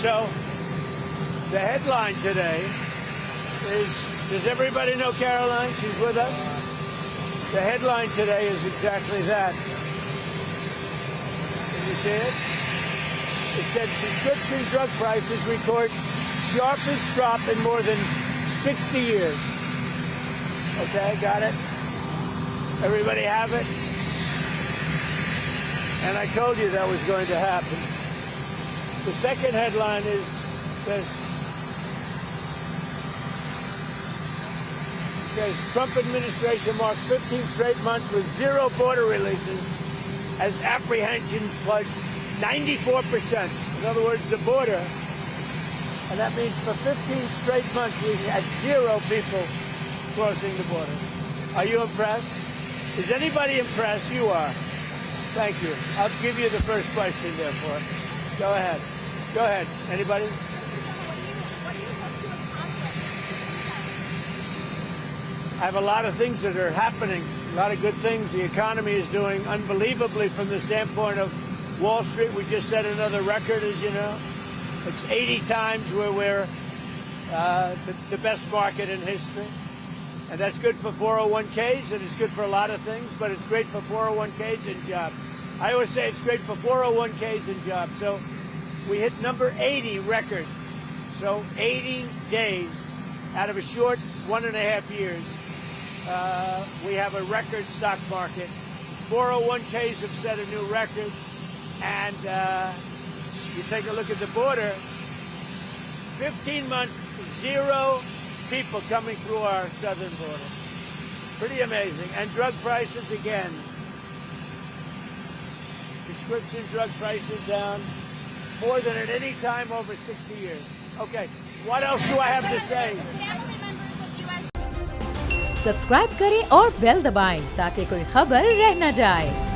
So, the headline today is, does everybody know Caroline? She's with us? The headline today is exactly that. Can you see it? It said prescription drug prices record sharpest drop in more than 60 years. Okay, got it? Everybody have it? And I told you that was going to happen. The second headline is this. It says, Trump administration marks 15 straight months with zero border releases as apprehensions plunged 94%. In other words, the border, and that means for 15 straight months we had zero people crossing the border. Are you impressed? Is anybody impressed? You are. Thank you. I'll give you the first question, therefore. Go ahead. Go ahead. Anybody? I have a lot of things that are happening, a lot of good things. The economy is doing unbelievably from the standpoint of Wall Street. We just set another record, as you know. It's 80 times where we're the best market in history. And that's good for 401ks, and it's good for a lot of things, but it's great for 401ks and jobs. I always say it's great for 401ks and jobs. So we hit number 80 record. So 80 days out of a short 1.5 years, we have a record stock market. 401ks have set a new record. And you take a look at the border, 15 months, zero people coming through our southern border. Pretty amazing. And drug prices again. Prescription drug prices down more than at any time over 60 years. Okay, what else do I have to say? Subscribe करें और bell दबाएं ताकि कोई खबर रह न जाए।